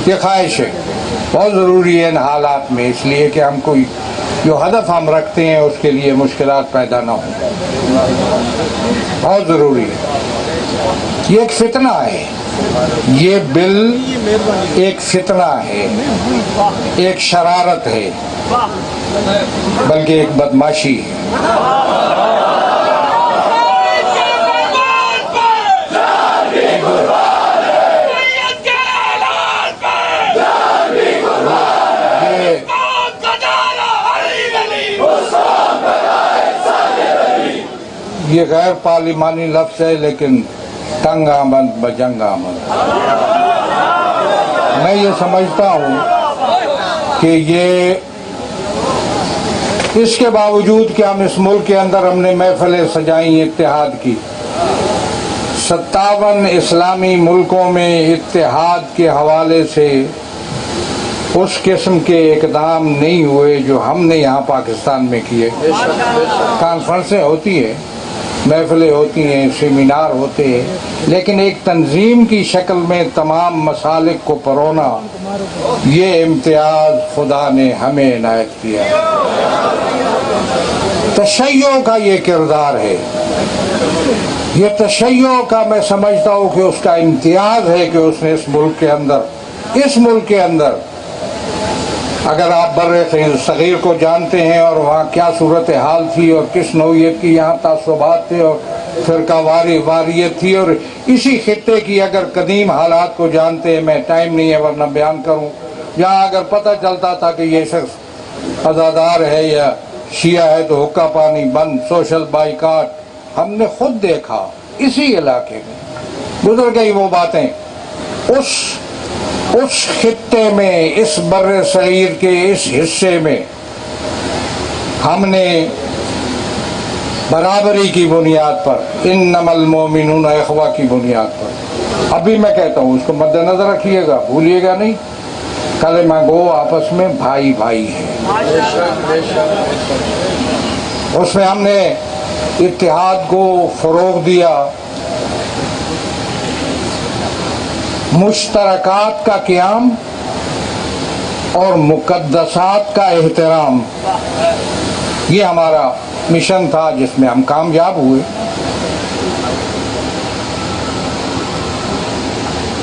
یہ خواہش ہے، بہت ضروری ہے ان حالات میں، اس لیے کہ ہم کوئی جو ہدف ہم رکھتے ہیں اس کے لیے مشکلات پیدا نہ ہوں، بہت ضروری ہے۔ یہ ایک فتنہ ہے، یہ بل ایک فتنہ ہے، ایک شرارت ہے، بلکہ ایک بدماشی ہے۔ یہ غیر پارلیمانی لفظ ہے لیکن تنگ آمد بجنگ آمد۔ میں یہ سمجھتا ہوں کہ یہ اس کے باوجود کہ ہم اس ملک کے اندر ہم نے محفلیں سجائیں اتحاد کی، 57 اسلامی ملکوں میں اتحاد کے حوالے سے اس قسم کے اقدام نہیں ہوئے جو ہم نے یہاں پاکستان میں کیے۔ کانفرنسیں ہوتی ہیں، محفلیں ہوتی ہیں، سیمینار ہوتے ہیں، لیکن ایک تنظیم کی شکل میں تمام مسالک کو پرونا، یہ امتیاز خدا نے ہمیں عنایت کیا۔ تشیع کا یہ کردار ہے، یہ تشیع کا میں سمجھتا ہوں کہ اس کا امتیاز ہے کہ اس نے اس ملک کے اندر اگر آپ بر صغیر کو جانتے ہیں اور وہاں کیا صورتحال تھی اور کس نوعیت کی یہاں تعصبات تھے اور فرقہ واریت تھی، اور اسی خطے کی اگر قدیم حالات کو جانتے ہیں، میں ٹائم نہیں ہے ورنہ بیان کروں، جہاں اگر پتہ چلتا تھا کہ یہ شخص عزادار ہے یا شیعہ ہے تو حقہ پانی بند، سوشل بائیکاٹ، ہم نے خود دیکھا اسی علاقے میں گزر گئی وہ باتیں۔ اس خطے میں، اس بر صغیر کے اس حصے میں ہم نے برابری کی بنیاد پر، انما المؤمنون اخوہ کی بنیاد پر، ابھی میں کہتا ہوں اس کو مد نظر رکھیے گا، بھولیے گا نہیں، کلمہ گو آپس میں بھائی بھائی ہیں۔ اس میں ہم نے اتحاد کو فروغ دیا، مشترکات کا قیام اور مقدسات کا احترام، یہ ہمارا مشن تھا جس میں ہم کامیاب ہوئے۔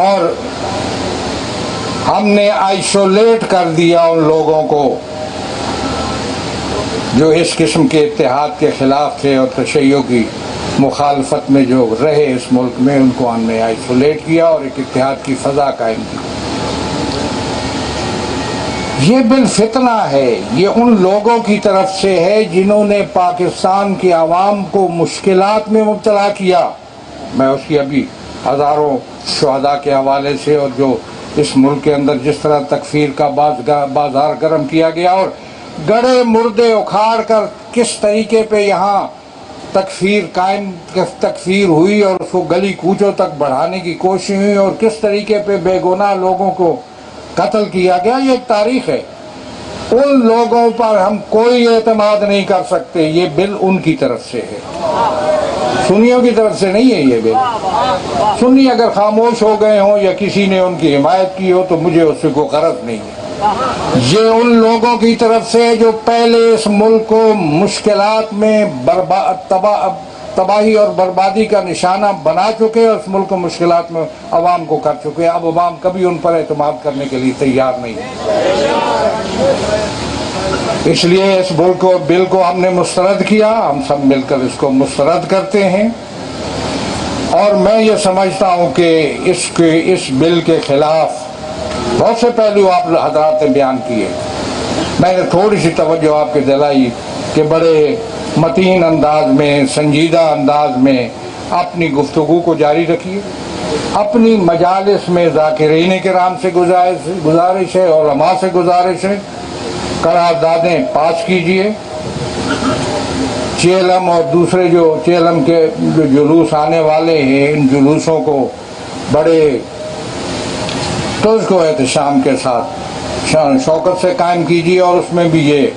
اور ہم نے آئسولیٹ کر دیا ان لوگوں کو جو اس قسم کے اتحاد کے خلاف تھے اور تشیع کی مخالفت میں جو رہے اس ملک میں، ان کو ہم نے آئسولیٹ کیا اور ایک اتحاد کی فضا قائم کی۔ یہ بالفتنہ ہے، یہ ان لوگوں کی طرف سے ہے جنہوں نے پاکستان کی عوام کو مشکلات میں مبتلا کیا۔ میں اس کی ابھی ہزاروں شہداء کے حوالے سے، اور جو اس ملک کے اندر جس طرح تکفیر کا بازار گرم کیا گیا اور گڑے مردے اکھاڑ کر کس طریقے پہ یہاں تکفیر ہوئی اور اس کو گلی کوچوں تک بڑھانے کی کوشش ہوئی اور کس طریقے پہ بے گناہ لوگوں کو قتل کیا گیا، یہ ایک تاریخ ہے۔ ان لوگوں پر ہم کوئی اعتماد نہیں کر سکتے، یہ بل ان کی طرف سے ہے، سنیوں کی طرف سے نہیں ہے۔ یہ بل سنی اگر خاموش ہو گئے ہوں یا کسی نے ان کی حمایت کی ہو تو مجھے اس سے کوئی غرض نہیں ہے۔ یہ ان لوگوں کی طرف سے جو پہلے اس ملک کو مشکلات میں تباہی اور بربادی کا نشانہ بنا چکے اور اس ملک کو مشکلات میں عوام کو کر چکے، اب عوام کبھی ان پر اعتماد کرنے کے لیے تیار نہیں ہے۔ اس لیے اس بل کو ہم نے مسترد کیا، ہم سب مل کر اس کو مسترد کرتے ہیں، اور میں یہ سمجھتا ہوں کہ اس بل کے خلاف بہت سے پہلو آپ حضرات نے بیان کیے، میں نے تھوڑی سی توجہ آپ کے دلائی کہ بڑے متین انداز میں، سنجیدہ انداز میں اپنی گفتگو کو جاری رکھیے، اپنی مجالس میں ذاکرین کرام سے گزارش ہے، علماء سے گزارش ہے، قراردادیں پاس کیجئے، چیلم اور دوسرے جو چیلم کے جو جلوس آنے والے ہیں، ان جلوسوں کو بڑے تجھ و احتشام کے ساتھ شان شوکت سے قائم کیجیے، اور اس میں بھی یہ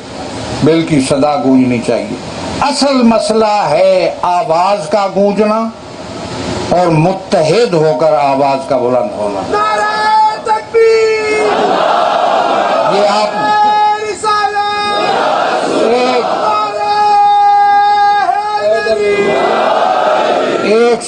بل کی صدا گونجنی چاہیے۔ اصل مسئلہ ہے آواز کا گونجنا اور متحد ہو کر آواز کا بلند ہونا۔ نعرہ تکبیر!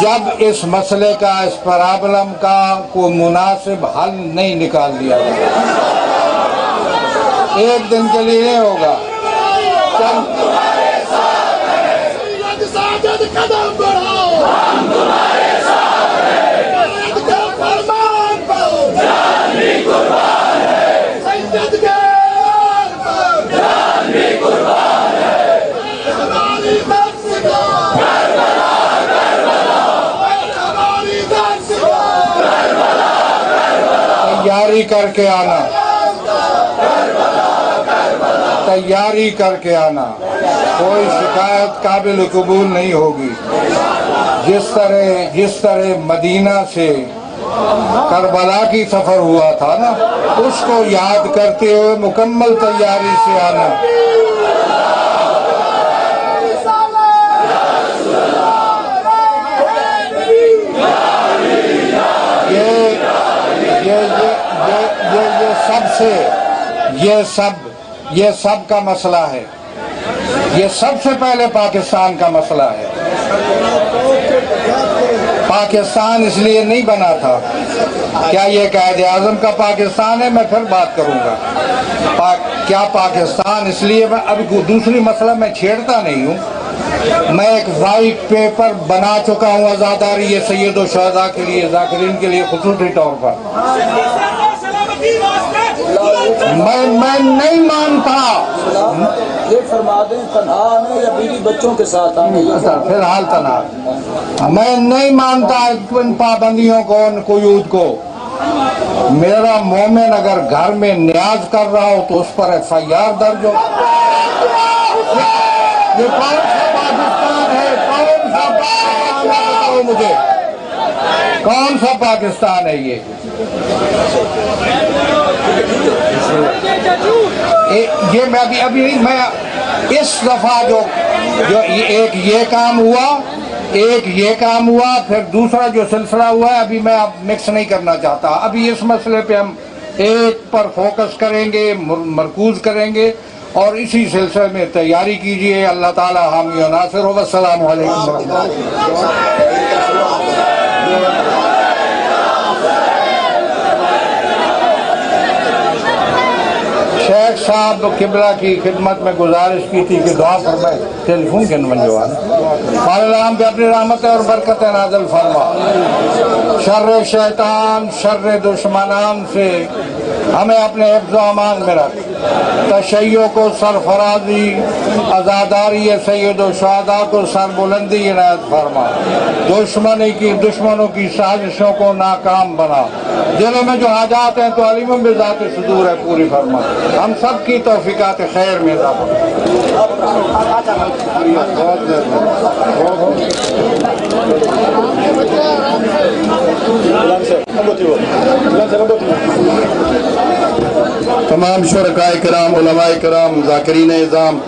جب اس مسئلے کا اس پرابلم کا کوئی مناسب حل نہیں نکال لیا جائے. ایک دن کے لیے نہیں ہوگا. قدم بڑھاؤ ہم تمہارے ساتھ ہیں کے فرمان پر جان بھی قربان ہے سید کے جان بھی قربان ہے ہماری نفس کو کربلا کربلا ہماری نفس کو کربلا کربلا تیاری کر کے آنا. تیاری کر کے آنا. کوئی شکایت قابل قبول نہیں ہوگی. جس طرح مدینہ سے کربلا کی سفر ہوا تھا نا, اس کو یاد کرتے ہوئے مکمل تیاری سے آنا. یہ سب کا مسئلہ ہے. یہ سب سے پہلے پاکستان کا مسئلہ ہے. پاکستان اس لیے نہیں بنا تھا. کیا یہ قائد اعظم کا پاکستان ہے؟ میں پھر بات کروں گا. کیا پاکستان اس لیے ابھی دوسری مسئلہ میں چھیڑتا نہیں ہوں. میں ایک وائٹ پیپر بنا چکا ہوں آزاداری یہ سید و شہداء کے لیے, ذاکرین کے لیے خصوصی طور پر. میں نہیں مانتا. یہ فرما دیں تنہا آنے یا بیوی بچوں کے ساتھ آنے. فی الحال تنہا. میں نہیں مانتا ان پابندیوں کو, ان قیود کو. میرا مومن اگر گھر میں نیاز کر رہا ہو تو اس پر FIR درج ہو. یہ کون سا پاکستان ہے؟ کون سا پاکستان ہے؟ بتاؤ مجھے کون سا پاکستان ہے یہ؟ یہ میں ابھی میں اس دفعہ جو ایک یہ کام ہوا پھر دوسرا جو سلسلہ ہوا ہے, ابھی میں اب مکس نہیں کرنا چاہتا. ابھی اس مسئلے پہ ہم ایک پر فوکس کریں گے, مرکوز کریں گے, اور اسی سلسلے میں تیاری کیجیے. اللہ تعالی حامی و ناصر ہو. السلام علیکم ورحمۃ اللہ. شیخ صاحب قبلہ کی خدمت میں گزارش کی تھی کہ دعا فرمائے. ٹیلی فون کے نوجوان پارلام پہ اپنی رحمت اور برکت نازل فرما. شر شیطان, شر دشمنان سے ہمیں اپنے حفظ و امان میں رکھ. تشیع کو سرفرازی, عزاداری سید و شہداء کو سر بلندی عنایت فرما. دشمنوں کی سازشوں کو ناکام بنا. دلوں میں جو حاجات ہیں تو علیموں بذات صدور ہے پوری فرما. ہم سب کی توفیقات خیر میں اضافہ. تمام شرکائے کرام, علماء کرام, ذاکرین اعظام,